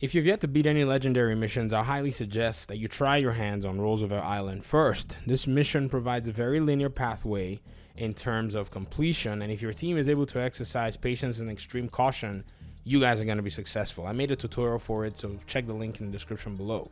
If you've yet to beat any legendary missions, I highly suggest that you try your hands on Roosevelt Island first. This mission provides a very linear pathway in terms of completion, and if your team is able to exercise patience and extreme caution, you guys are going to be successful. I made a tutorial for it, so check the link in the description below.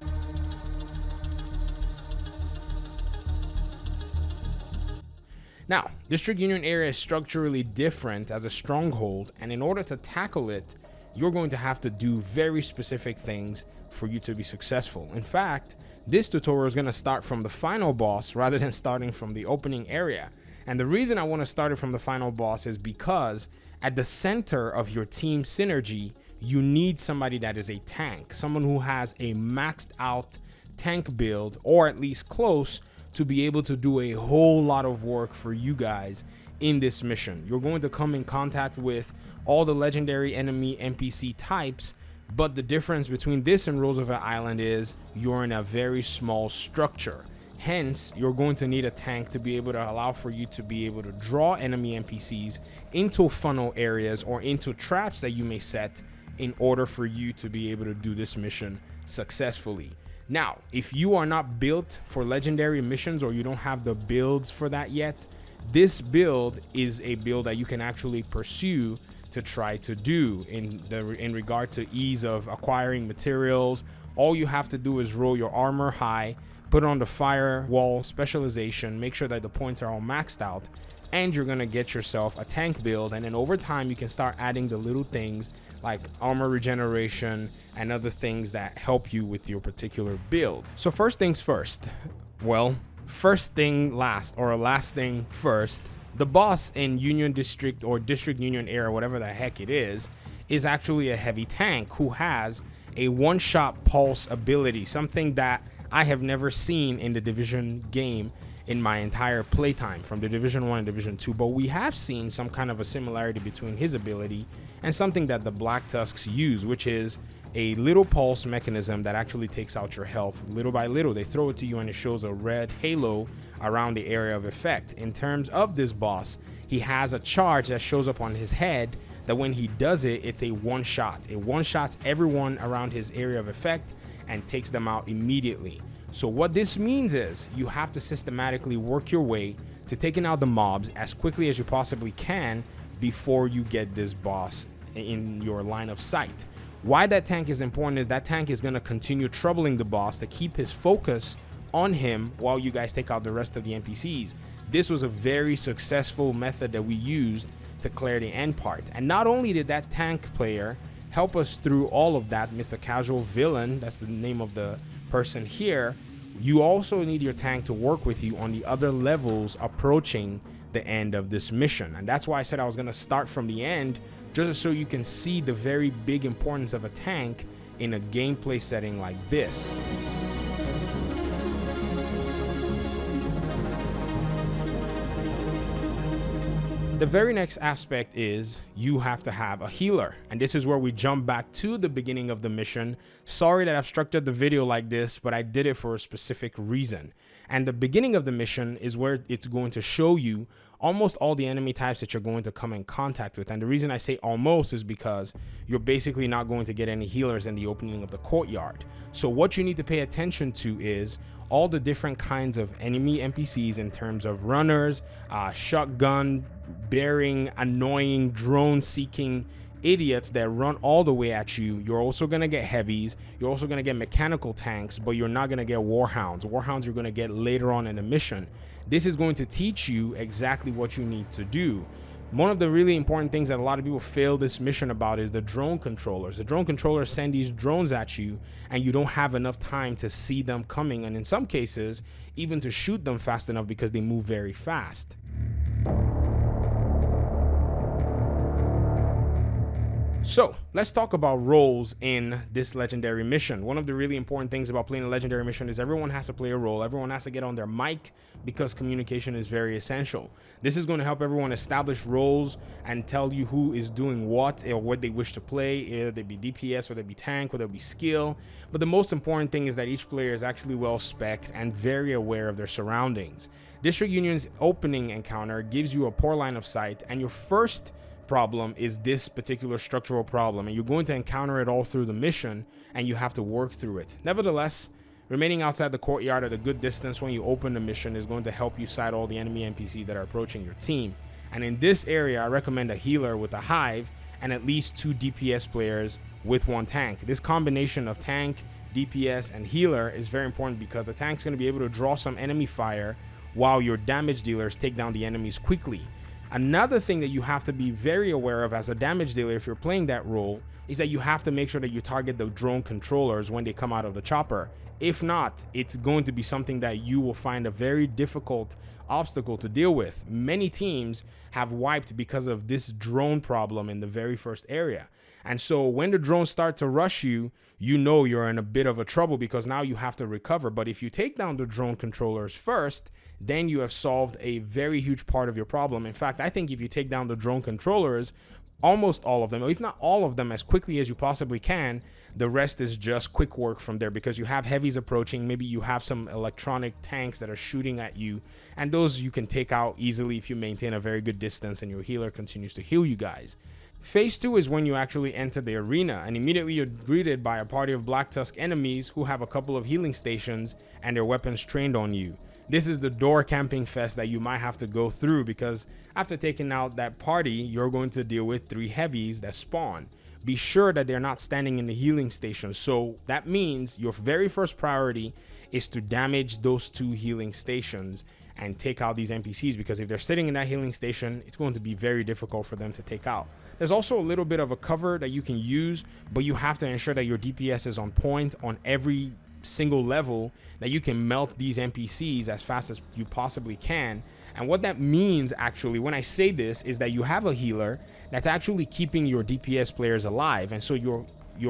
Now, District Union area is structurally different as a stronghold, and in order to tackle it, you're going to have to do very specific things for you to be successful. In fact, this tutorial is going to start from the final boss rather than starting from the opening area. And the reason I want to start it from the final boss is because at the center of your team synergy, you need somebody that is a tank, someone who has a maxed out tank build, or at least close, to be able to do a whole lot of work for you guys in this mission. You're going to come in contact with all the legendary enemy NPC types, but the difference between this and Roosevelt Island is you're in a very small structure. Hence, you're going to need a tank to be able to allow for you to be able to draw enemy NPCs into funnel areas or into traps that you may set in order for you to be able to do this mission successfully. Now, if you are not built for legendary missions or you don't have the builds for that yet, this build is a build that you can actually pursue to try to do in regard to ease of acquiring materials. All you have to do is roll your armor high, put on the firewall specialization, make sure that the points are all maxed out, and you're gonna get yourself a tank build. And then over time you can start adding the little things like armor regeneration and other things that help you with your particular build. So first things first, well, first thing last, or last thing first, the boss in Union District or District Union area, whatever the heck it is actually a heavy tank who has a one-shot pulse ability, something that I have never seen in the Division game in my entire playtime from the Division 1 and Division 2, but we have seen some kind of a similarity between his ability and something that the Black Tusks use, which is a little pulse mechanism that actually takes out your health little by little. They throw it to you and it shows a red halo around the area of effect. In terms of this boss, he has a charge that shows up on his head that when he does it, it's a one-shot. It one-shots everyone around his area of effect and takes them out immediately. So what this means is you have to systematically work your way to taking out the mobs as quickly as you possibly can before you get this boss in your line of sight. Why that tank is important is that tank is going to continue troubling the boss to keep his focus on him while you guys take out the rest of the NPCs. This was a very successful method that we used to clear the end part. And not only did that tank player help us through all of that, Mr. Casual Villain, that's the name of the person here, you also need your tank to work with you on the other levels approaching the end of this mission. And that's why I said I was going to start from the end, just so you can see the very big importance of a tank in a gameplay setting like this. The very next aspect is you have to have a healer, and this is where we jump back to the beginning of the mission. Sorry that I've structured the video like this, but I did it for a specific reason. And the beginning of the mission is where it's going to show you almost all the enemy types that you're going to come in contact with. And the reason I say almost is because you're basically not going to get any healers in the opening of the courtyard. So what you need to pay attention to is all the different kinds of enemy NPCs in terms of runners, shotgun bearing, annoying drone seeking idiots that run all the way at you. You're also going to get heavies. You're also going to get mechanical tanks, but you're not going to get warhounds. Warhounds you're going to get later on in the mission. This is going to teach you exactly what you need to do. One of the really important things that a lot of people fail this mission about is the drone controllers. The drone controllers send these drones at you and you don't have enough time to see them coming, and in some cases even to shoot them fast enough because they move very fast. So let's talk about roles in this legendary mission. One of the really important things about playing a legendary mission is everyone has to play a role. Everyone has to get on their mic because communication is very essential. This is going to help everyone establish roles and tell you who is doing what or what they wish to play, either they be DPS, whether it be tank, whether it be skill. But the most important thing is that each player is actually well spec'd and very aware of their surroundings. District Union's opening encounter gives you a poor line of sight, and your first problem is this particular structural problem, and you're going to encounter it all through the mission, and you have to work through it. Nevertheless, remaining outside the courtyard at a good distance when you open the mission is going to help you sight all the enemy NPCs that are approaching your team. And in this area, I recommend a healer with a hive and at least 2 DPS players with 1 tank. This combination of tank, DPS, and healer is very important because the tank's going to be able to draw some enemy fire while your damage dealers take down the enemies quickly. Another thing that you have to be very aware of as a damage dealer if you're playing that role is that you have to make sure that you target the drone controllers when they come out of the chopper. If not, it's going to be something that you will find a very difficult obstacle to deal with. Many teams have wiped because of this drone problem in the very first area. And so when the drones start to rush you, you know you're in a bit of a trouble because now you have to recover. But if you take down the drone controllers first, then you have solved a very huge part of your problem. In fact, I think if you take down the drone controllers, almost all of them, or if not all of them, as quickly as you possibly can, the rest is just quick work from there because you have heavies approaching. Maybe you have some electronic tanks that are shooting at you, and those you can take out easily if you maintain a very good distance and your healer continues to heal you guys. Phase 2 is when you actually enter the arena, and immediately you're greeted by a party of Black Tusk enemies who have a couple of healing stations and their weapons trained on you. This is the door camping fest that you might have to go through because after taking out that party, you're going to deal with 3 heavies that spawn. Be sure that they're not standing in the healing station. So that means your very first priority is to damage those 2 healing stations and take out these NPCs, because if they're sitting in that healing station, it's going to be very difficult for them to take out. There's also a little bit of a cover that you can use, but you have to ensure that your DPS is on point on every single level, that you can melt these NPCs as fast as you possibly can. And what that means, actually, when I say this, is that you have a healer that's actually keeping your DPS players alive. And so your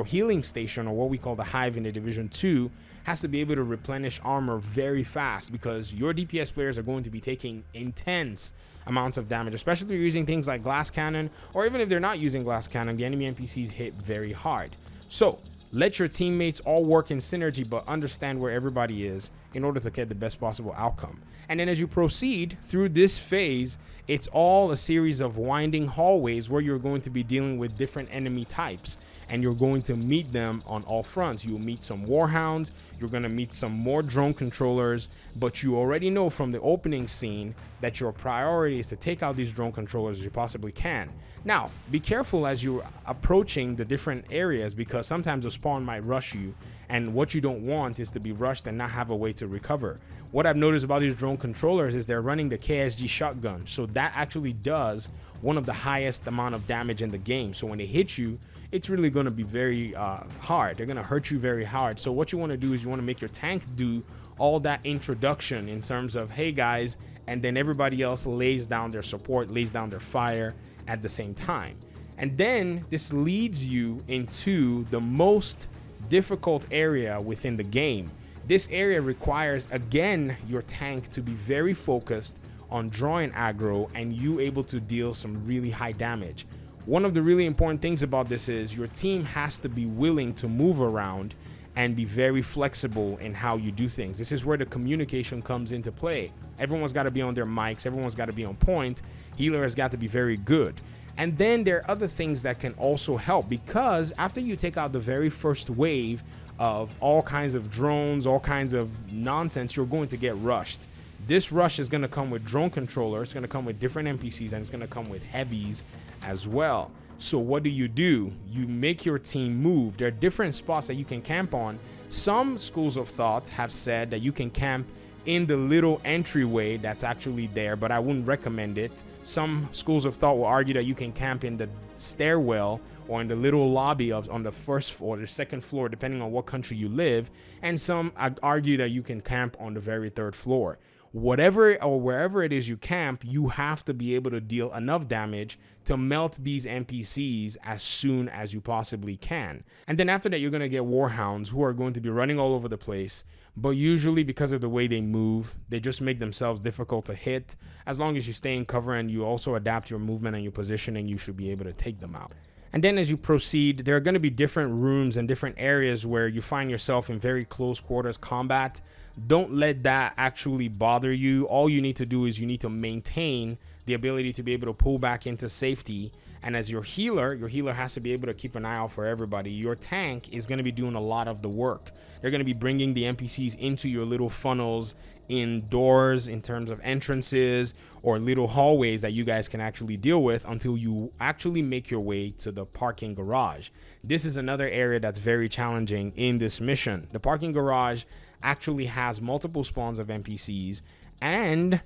healing station, or what we call the hive in the Division 2, has to be able to replenish armor very fast because your DPS players are going to be taking intense amounts of damage, especially if you're using things like glass cannon, or even if they're not using glass cannon, the enemy NPCs hit very hard. So let your teammates all work in synergy, but understand where everybody is in order to get the best possible outcome. And then as you proceed through this phase, it's all a series of winding hallways where you're going to be dealing with different enemy types, and you're going to meet them on all fronts. You'll meet some warhounds, you're going to meet some more drone controllers, but you already know from the opening scene that your priority is to take out these drone controllers as you possibly can. Now, be careful as you're approaching the different areas, because sometimes the spawn might rush you, and what you don't want is to be rushed and not have a way to recover. What I've noticed about these drone controllers is they're running the KSG shotgun, so that actually does one of the highest amount of damage in the game. So when they hit you, it's really going to be very hard. They're going to hurt you very hard. So what you want to do is you want to make your tank do all that introduction in terms of, hey guys, and then everybody else lays down their support, lays down their fire at the same time. And then this leads you into the most difficult area within the game. This area requires, again, your tank to be very focused on drawing aggro and you able to deal some really high damage. One of the really important things about this is your team has to be willing to move around and be very flexible in how you do things. This is where the communication comes into play. Everyone's got to be on their mics, everyone's got to be on point, healer has got to be very good. And then there are other things that can also help, because after you take out the very first wave of all kinds of drones, all kinds of nonsense, you're going to get rushed. This rush is going to come with drone controllers, it's going to come with different NPCs, and it's going to come with heavies as well. So what do? You make your team move. There are different spots that you can camp on. Some schools of thought have said that you can camp in the little entryway that's actually there, but I wouldn't recommend it. Some schools of thought will argue that you can camp in the stairwell or in the little lobby on the first or the second floor, depending on what country you live, and some argue that you can camp on the very third floor. Whatever or wherever it is you camp, you have to be able to deal enough damage to melt these NPCs as soon as you possibly can. And then after that, you're going to get warhounds who are going to be running all over the place, but usually because of the way they move, they just make themselves difficult to hit. As long as you stay in cover and you also adapt your movement and your positioning, you should be able to take them out. And then as you proceed, there are going to be different rooms and different areas where you find yourself in very close quarters combat. Don't let that actually bother you. All you need to do is you need to maintain the ability to be able to pull back into safety. And as your healer has to be able to keep an eye out for everybody. Your tank is going to be doing a lot of the work. They're going to be bringing the NPCs into your little funnels, indoors in terms of entrances or little hallways that you guys can actually deal with until you actually make your way to the parking garage. This is another area that's very challenging in this mission. The parking garage actually has multiple spawns of NPCs, and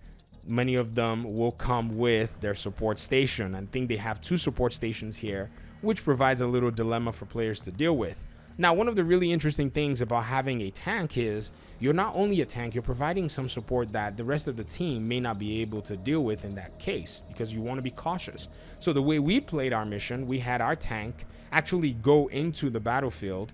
many of them will come with their support station. I think they have 2 support stations here, which provides a little dilemma for players to deal with. Now, one of the really interesting things about having a tank is you're not only a tank, you're providing some support that the rest of the team may not be able to deal with in that case, because you want to be cautious. So the way we played our mission, we had our tank actually go into the battlefield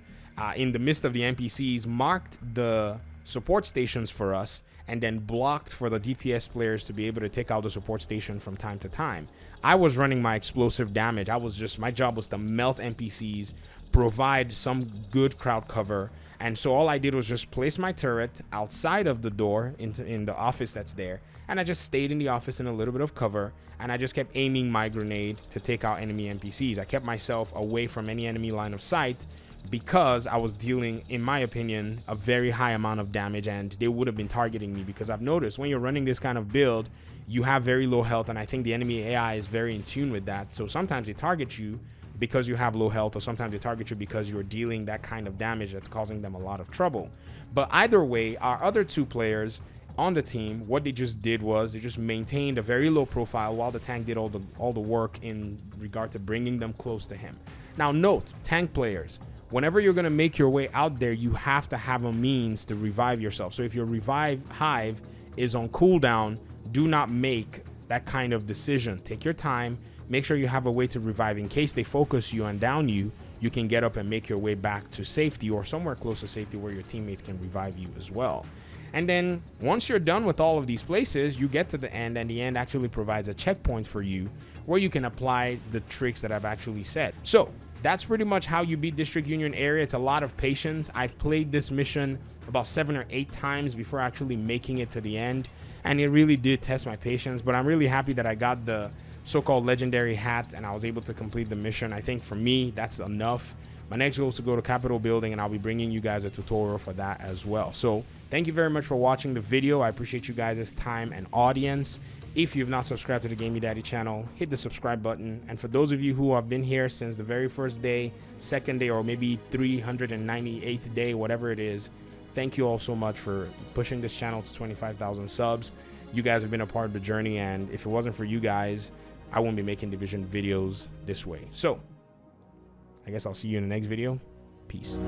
in the midst of the NPCs, marked the support stations for us, and then blocked for the DPS players to be able to take out the support station from time to time. I was running my explosive damage. My job was to melt NPCs, provide some good crowd cover. And so all I did was just place my turret outside of the door in the office that's there. And I just stayed in the office in a little bit of cover. And I just kept aiming my grenade to take out enemy NPCs. I kept myself away from any enemy line of sight, because I was dealing, in my opinion, a very high amount of damage, and they would have been targeting me, because I've noticed when you're running this kind of build, you have very low health, and I think the enemy AI is very in tune with that. So sometimes they target you because you have low health, or sometimes they target you because you're dealing that kind of damage that's causing them a lot of trouble. But either way, our other 2 players on the team, what they just did was they just maintained a very low profile while the tank did all the work in regard to bringing them close to him. Now note, tank players, whenever you're going to make your way out there, you have to have a means to revive yourself. So if your revive hive is on cooldown, do not make that kind of decision. Take your time, make sure you have a way to revive. In case they focus you and down you, you can get up and make your way back to safety, or somewhere close to safety where your teammates can revive you as well. And then once you're done with all of these places, you get to the end, and the end actually provides a checkpoint for you where you can apply the tricks that I've actually said. So that's pretty much how you beat District Union area. It's a lot of patience. I've played this mission about 7 or 8 times before actually making it to the end, and it really did test my patience. But I'm really happy that I got the so-called legendary hat and I was able to complete the mission. I think for me, that's enough. My next goal is to go to Capitol Building, and I'll be bringing you guys a tutorial for that as well. So thank you very much for watching the video. I appreciate you guys' time and audience. If you've not subscribed to the Gamey Daddy channel, hit the subscribe button. And for those of you who have been here since the very first day, second day, or maybe 398th day, whatever it is, thank you all so much for pushing this channel to 25,000 subs. You guys have been a part of the journey, and if it wasn't for you guys, I wouldn't be making Division videos this way. So I guess I'll see you in the next video. Peace.